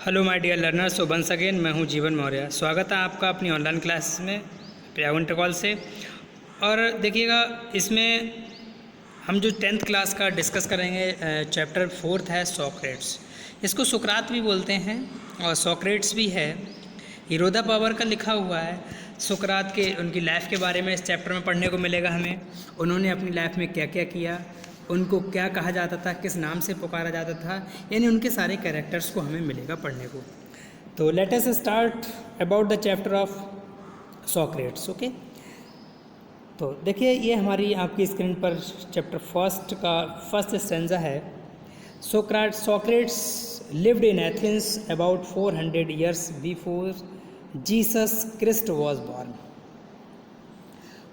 Hello my dear learners, so once again मैं हूं जीवन मौर्य। स्वागत है आपका अपनी ऑनलाइन क्लास में प्रिया कॉल से। और देखिएगा, इसमें हम जो 10th क्लास का डिस्कस करेंगे, चैप्टर 4 है सोक्रेट्स। इसको सुकरात भी बोलते हैं और सोक्रेट्स भी है। हीरोदा पावर का लिखा हुआ है। सुकरात के उनकी लाइफ के बारे में इस चैप्टर में पढ़ने को मिलेगा हमें। उन्होंने अपनी लाइफ में क्या क्या किया, उनको क्या कहा जाता था, किस नाम से पुकारा जाता था, यानी उनके सारे कैरेक्टर्स को हमें मिलेगा पढ़ने को। तो let us start about the chapter of Socrates. Okay, तो देखिए ये हमारी आपकी स्क्रीन पर चैप्टर फर्स्ट स्टेंजा है। Socrates lived in Athens about 400 years before Jesus Christ was born.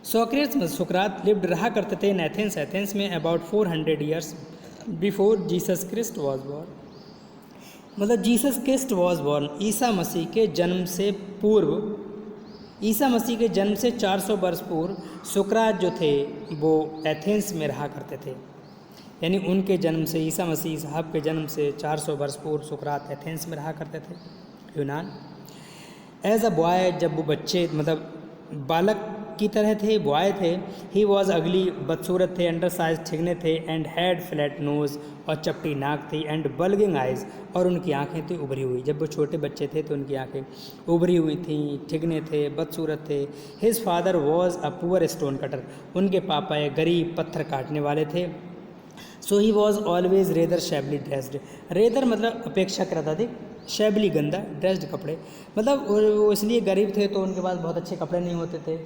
सुकरात लिव्ड रहा करते थे इन एथेंस में about 400 years before Jesus Christ was born. मतलब जीसस क्रिस्ट वॉज बॉर्न, ईसा मसीह के जन्म से पूर्व, ईसा मसीह के जन्म से 400 वर्ष पूर्व सुकरात जो थे वो एथेंस में रहा करते थे। यानी उनके जन्म से, ईसा मसीह साहब के जन्म से 400 वर्ष पूर्व सुकरात एथेंस में रहा करते थे, यूनान। एज अ बॉय, जब वो बच्चे मतलब बालक की तरह थे, बॉय थे, ही वॉज अगली, बदसूरत थे, अंडर साइज ठिगने थे, एंड हैड फ्लैट नोज, और चपटी नाक थी, एंड बल्गिंग आइज, और उनकी आंखें थी उभरी हुई। जब वो छोटे बच्चे थे तो उनकी आंखें उभरी हुई थी, ठिगने थे, बदसूरत थे। His father was a poor stone cutter, उनके पापा एक गरीब पत्थर काटने वाले थे। So he was always rather shabbily dressed, rather मतलब अपेक्षाकृत अधिक, शैबली गंदा, ड्रेस्ड कपड़े, मतलब वो इसलिए गरीब थे तो उनके पास बहुत अच्छे कपड़े नहीं होते थे,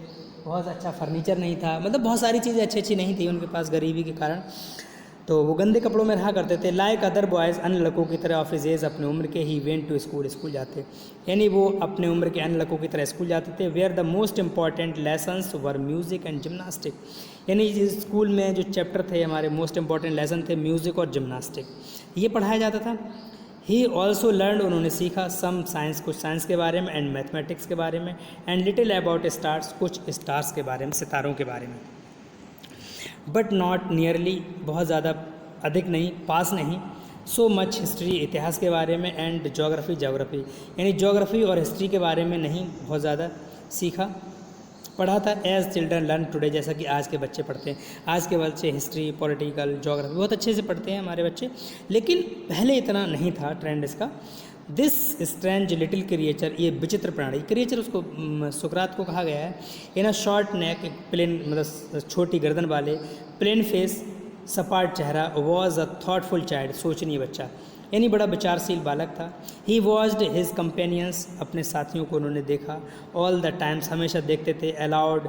बहुत अच्छा फर्नीचर नहीं था, मतलब बहुत सारी चीज़ें अच्छी अच्छी नहीं थी उनके पास गरीबी के कारण, तो वो गंदे कपड़ों में रहा करते थे। लाइक अदर बॉयज़, अन्य लड़कों की तरह ऑफ हिज एज, अपने उम्र के, ही वेंट टू स्कूल जाते, यानी वो अपने उम्र के अन्य लड़कों की तरह स्कूल जाते थे। Where the most important lessons were music and gymnastic, यानी इस स्कूल में जो चैप्टर थे हमारे मोस्ट इंपॉर्टेंट लेसन थे म्यूज़िक और जिमनास्टिक, ये पढ़ाया जाता था। ही ऑल्सो लर्न, उन्होंने सीखा सम साइंस, कुछ साइंस के बारे में, एंड मैथमेटिक्स के बारे में, एंड लिटिल अबाउट स्टार्स, कुछ स्टार्स के बारे में, सितारों के बारे में। बट नॉट नियरली, बहुत ज़्यादा अधिक नहीं, पास नहीं। सो मच हिस्ट्री, इतिहास के बारे में, एंड जोग्राफी, यानी जोग्राफी और हिस्ट्री के बारे में नहीं बहुत ज़्यादा सीखा, पढ़ा था। एज चिल्ड्रन लर्न टुडे, जैसा कि आज के बच्चे पढ़ते हैं। आज के बच्चे हिस्ट्री, पॉलिटिकल, जोग्राफी बहुत अच्छे से पढ़ते हैं हमारे बच्चे, लेकिन पहले इतना नहीं था ट्रेंड इसका। दिस स्ट्रेंज लिटिल क्रिएचर, ये विचित्र प्राणी, क्रिएचर उसको सुकरात को कहा गया है। इन अ शॉर्ट नेक, एक प्लेन मतलब छोटी गर्दन वाले, प्लेन फेस, सपाट चेहरा, वॉज अ थॉटफुल चाइल्ड, सोचनीय बच्चा, यानी बड़ा विचारशील बालक था। ही वॉच्ड हिज कंपेनियंस, अपने साथियों को उन्होंने देखा। ऑल द टाइम्स, हमेशा देखते थे। Allowed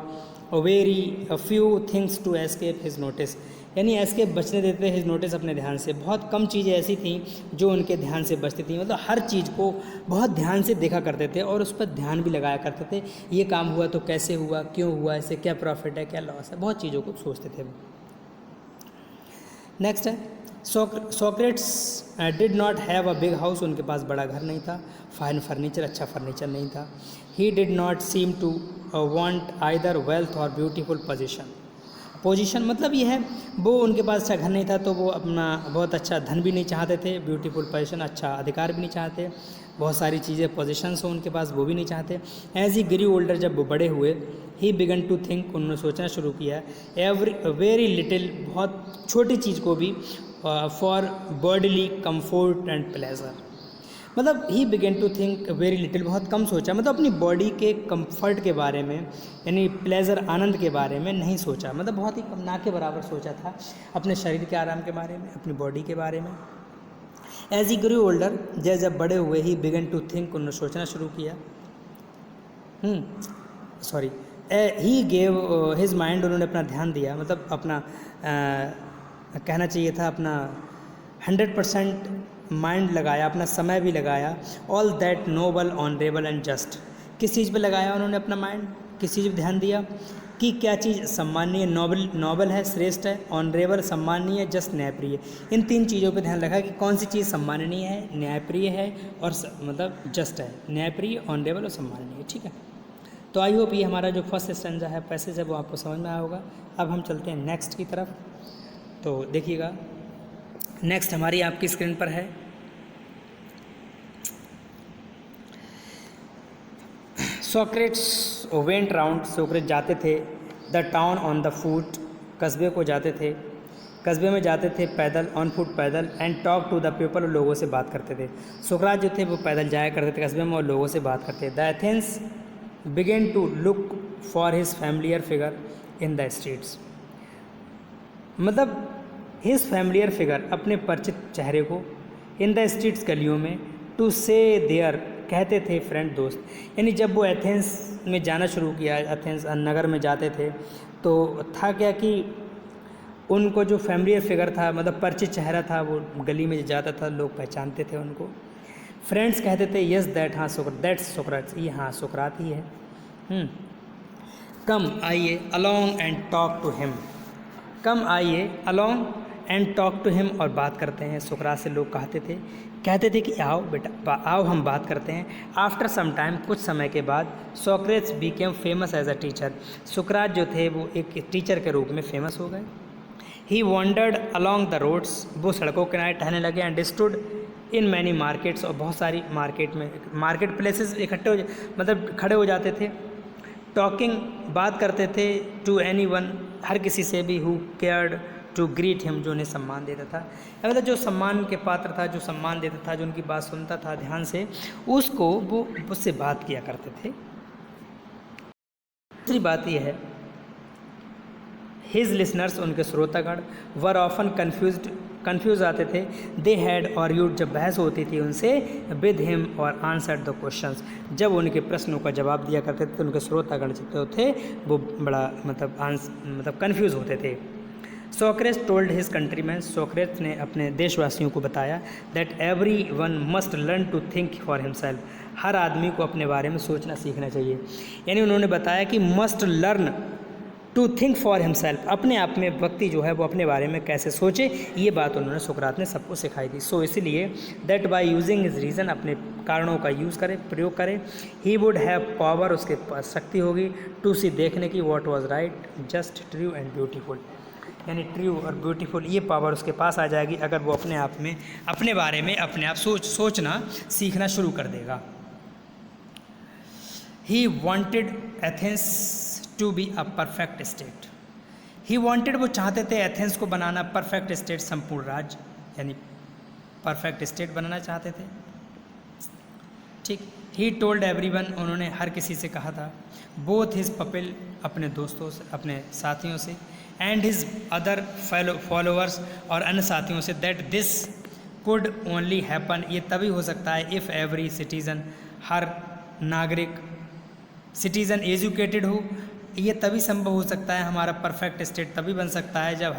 very few things to escape his notice, यानी एस्केप बचने देते थे हिज नोटिस, अपने ध्यान से। बहुत कम चीज़ें ऐसी थीं जो उनके ध्यान से बचती थी, मतलब हर चीज़ को बहुत ध्यान से देखा करते थे और उस पर ध्यान भी लगाया करते थे। ये काम हुआ तो कैसे हुआ, क्यों हुआ, इससे क्या प्रॉफिट है, क्या लॉस है, बहुत चीज़ों को सोचते थे। नेक्स्ट है Socrates did not have a big house, उनके पास बड़ा घर नहीं था। फाइन फर्नीचर, अच्छा फर्नीचर नहीं था। He did not seem to want either wealth और ब्यूटीफुल पोजीशन, मतलब ये है वो उनके पास अच्छा घर नहीं था तो वो अपना बहुत अच्छा धन भी नहीं चाहते थे, ब्यूटीफुल पोजीशन, अच्छा अधिकार भी नहीं चाहते, बहुत सारी चीज़ें पोजीशंस हो उनके पास वो भी नहीं चाहते। एज ही ग्रू ओल्डर, जब वो बड़े हुए, ही बिगन टू थिंक, उन्होंने सोचना शुरू किया, वेरी लिटिल, बहुत छोटी चीज़ को भी, for bodily comfort and pleasure, मतलब he began to think very little, बहुत कम सोचा, मतलब अपनी बॉडी के कंफर्ट के बारे में, यानी प्लेजर, आनंद के बारे में नहीं सोचा, मतलब बहुत ही कम, ना के बराबर सोचा था अपने शरीर के आराम के बारे में, अपनी बॉडी के बारे में। एज ही ग्रू ओल्डर, जब बड़े हुए, ही बिगन टू थिंक, उन्होंने सोचना शुरू किया, ही गेव हिज माइंड, उन्होंने अपना ध्यान दिया, मतलब अपना कहना चाहिए था अपना 100% माइंड लगाया, अपना समय भी लगाया। All that noble, honourable and just, किस चीज़ पे लगाया उन्होंने अपना माइंड, किस चीज़ पे ध्यान दिया कि क्या चीज़ सम्माननीय, नोबल है, श्रेष्ठ है, ऑनरेबल सम्माननीय, जस्ट न्यायप्रिय, इन तीन चीज़ों पे ध्यान रखा कि कौन सी चीज़ सम्माननीय है, न्यायप्रिय है और मतलब जस्ट है, न्यायप्रिय, ऑनरेबल और सम्माननीय। ठीक है, तो आई होप ये हमारा जो फर्स्ट स्टैंजा है, पैसेज है, वो आपको समझ में आया होगा। अब हम चलते हैं नेक्स्ट की तरफ। तो देखिएगा, नेक्स्ट हमारी आपकी स्क्रीन पर है सोक्रेट्स वेंट राउंड, सोक्रेट जाते थे, the town on the foot, कस्बे को जाते थे, कस्बे में जाते थे पैदल, ऑन फुट पैदल, and talk to the people, लोगों से बात करते थे। सोक्रात जो थे वो पैदल जाया करते थे कस्बे में और लोगों से बात करते थे। The Athens began to look for his familiar figure in the streets, मतलब हिज फैमिलियर फिगर, अपने परिचित चेहरे को, इन द स्ट्रीट्स, गलियों में, टू से देयर, कहते थे फ्रेंड, दोस्त। यानी जब वो एथेंस में जाना शुरू किया, एथेंस नगर में जाते थे, तो था क्या कि उनको जो फैमिलियर फिगर था, मतलब परिचित चेहरा था, वो गली में जाता था, लोग पहचानते थे उनको। फ्रेंड्स कहते थे यस दैट, हाँ दैट्स सोक्रेट्स, ये हाँ सोक्रात ही है। कम आइए, along and talk to him, come आइए, along and talk to him, और बात करते हैं। सोक्रात से लोग कहते थे कि आओ बेटा, आओ हम बात करते हैं। आफ्टर सम टाइम, कुछ समय के बाद, Socrates became famous as a teacher, सोक्रात जो थे वो एक टीचर के रूप में फेमस हो गए। ही वॉन्डर्ड अलॉन्ग द रोड्स, वो सड़कों के किनारे टहलने लगे। And stood in many markets, और बहुत सारी मार्केट प्लेसेस इकट्ठे मतलब खड़े हो जाते थे। टॉकिंग, बात करते थे, टू एनी वन, हर किसी से भी, who cared to greet him, जो उन्हें सम्मान देता था, मतलब जो सम्मान के पात्र था, जो सम्मान देता था, जो उनकी बात सुनता था ध्यान से, उसको वो उससे बात किया करते थे। दूसरी बात यह है, हिज लिसनर्स, उनके श्रोतागण, वर ऑफन कन्फ्यूज आते थे, दे हैड और यूड, जब बहस होती थी उनसे, विद हिम और आंसर्ड द क्वेश्चंस, जब उनके प्रश्नों का जवाब दिया करते थे, उनके श्रोतागण जो थे वो बड़ा मतलब कन्फ्यूज़ होते थे। Socrates told his countryman, Socrates ने अपने देशवासियों को बताया, that every one must learn to think for himself, हर आदमी को अपने बारे में सोचना सीखना चाहिए। यानी उन्होंने बताया कि must learn to think for himself, अपने आप में व्यक्ति जो है वो अपने बारे में कैसे सोचे, ये बात उन्होंने सोक्रात ने सबको सिखाई थी। सो इसलिए that by using his reason, अपने कारणों का यूज़ करे, प्रयोग करे, ही वुड हैव पावर, उसके पास शक्ति होगी, टू सी, देखने की, what was right, just, true and beautiful, यानी ट्रू और ब्यूटीफुल, ये पावर उसके पास आ जाएगी अगर वो अपने आप में, अपने बारे में अपने आप सोचना सीखना शुरू कर देगा। He wanted Athens to be a perfect state, he wanted, वो चाहते थे एथेंस को बनाना परफेक्ट स्टेट, संपूर्ण राज्य, यानी परफेक्ट स्टेट बनाना चाहते थे। ठीक, ही टोल्ड एवरीवन, उन्होंने हर किसी से कहा था, बोथ हिज पपिल, अपने दोस्तों से, अपने साथियों से, एंड हिज अदर फॉलोअर्स, और अन्य साथियों से, that this could only happen, ये तभी हो सकता है, इफ़ एवरी सिटीज़न, हर नागरिक, सिटीज़न एजुकेटेड हो, ये तभी संभव हो सकता है, हमारा परफेक्ट स्टेट तभी बन सकता है जब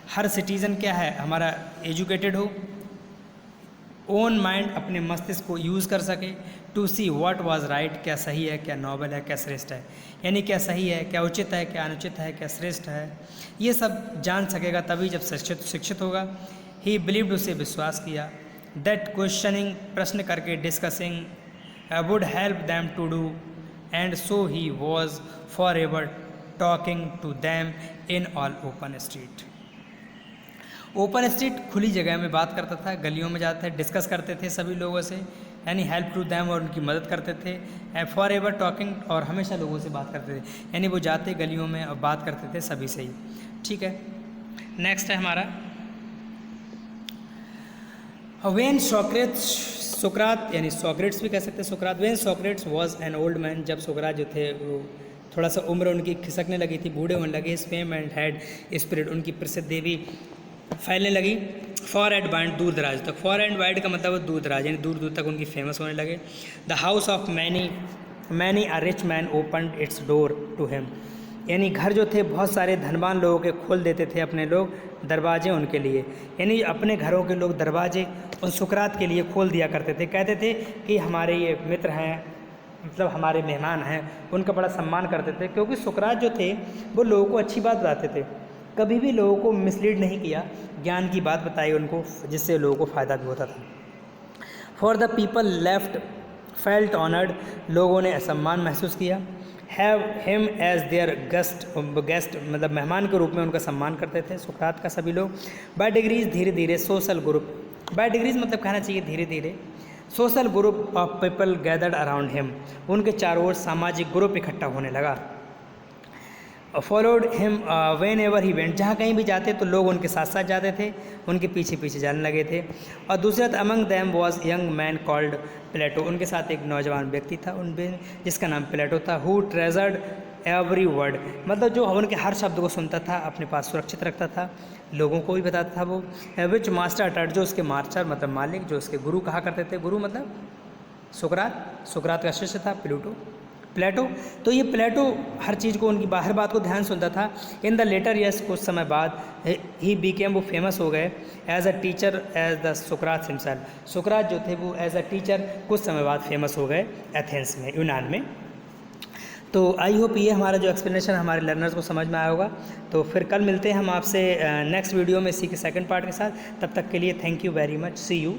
हर सिटीज़न क्या है, हमारा एजुकेटेड हो, ओन माइंड, अपने मस्तिष्क को यूज़ कर सके, to see what was right, क्या सही है, क्या नोबल है, क्या श्रेष्ठ है, यानी क्या सही है, क्या उचित है, क्या अनुचित है, क्या श्रेष्ठ है, ये सब जान सकेगा तभी जब शिक्षित होगा। ही बिलीव्ड, उसे विश्वास किया, दैट क्वेश्चनिंग, प्रश्न करके, discussing would help them to do, and so he was forever talking to them in all open street. Open street, खुली जगह में बात करता था, गलियों में जाते थे, डिस्कस करते थे सभी लोगों से, यानी हेल्प टू दैम, और उनकी मदद करते थे, फॉर एवर टॉकिंग, और हमेशा लोगों से बात करते थे, यानी वो जाते गलियों में और बात करते थे सभी से ही। ठीक है, नेक्स्ट है हमारा वेन सोक्रात, यानी सोक्रेट्स भी कह सकते हैं सोक्रात। When Socrates was an old man, जब सोक्रात जो थे वो थोड़ा सा उम्र उनकी खिसकने लगी थी, बूढ़े होने लगे, फेम एंड हैड स्पिरिट, उनकी प्रसिद्धि भी फैलने लगी, फॉर एंड वाइड, दूर दराज तक, फॉर एंड वाइड का मतलब दूर दराज, यानी दूर दूर तक उनकी फेमस होने लगे। The house of many a rich man opened its door to him, यानी घर जो थे बहुत सारे धनवान लोगों के खोल देते थे अपने लोग दरवाजे उनके लिए, यानी अपने घरों के लोग दरवाजे उन सोक्रात के लिए खोल दिया करते थे। कहते थे कि हमारे ये मित्र हैं, मतलब हमारे मेहमान हैं, उनका बड़ा सम्मान करते थे, क्योंकि सोक्रात जो थे वो लोगों को अच्छी बात बताते थे, कभी भी लोगों को मिसलीड नहीं किया, ज्ञान की बात बताई उनको, जिससे लोगों को फ़ायदा भी होता था। For the people left felt honoured, लोगों ने सम्मान महसूस किया, have him as their guest, मतलब मेहमान के रूप में उनका सम्मान करते थे सोक्रात का सभी लोग। बाय डिग्रीज, धीरे धीरे, सोशल ग्रुप, बाय डिग्रीज मतलब कहना चाहिए धीरे धीरे, social group of people gathered around him, उनके चारों ओर सामाजिक ग्रुप इकट्ठा होने लगा। Followed him when ever he went, जहाँ कहीं भी जाते तो लोग उनके साथ साथ जाते थे, उनके पीछे पीछे जाने लगे थे। और दूसरा among them was young man called Plato, उनके साथ एक नौजवान व्यक्ति था उनमें जिसका नाम प्लेटो था। हु ट्रेजर्ड एवरी वर्ड, मतलब जो उनके हर शब्द को सुनता था, अपने पास सुरक्षित रखता था, लोगों को भी बताता था वो। विच मास्टर अटर्ड, जो उसके मास्टर मतलब मालिक, जो उसके गुरु कहा करते थे, गुरु मतलब सुकरात का शिष्य था प्लेटो। तो ये प्लेटो हर चीज़ को, उनकी हर बात को ध्यान सुनता था। इन द लेटर ईयर्स, कुछ समय बाद ही बीकेम, वो फेमस हो गए as a teacher as the सुकरात हिमसेल्फ, सुकरात जो थे वो एज अ टीचर कुछ समय बाद फेमस हो गए एथेंस में, यूनान में। तो आई होप ये हमारा जो एक्सप्लेनेशन हमारे लर्नर्स को समझ में आया होगा। तो फिर कल मिलते हैं हम आपसे नेक्स्ट वीडियो में इसी के सेकंड पार्ट के साथ। तब तक के लिए thank you very much, see you.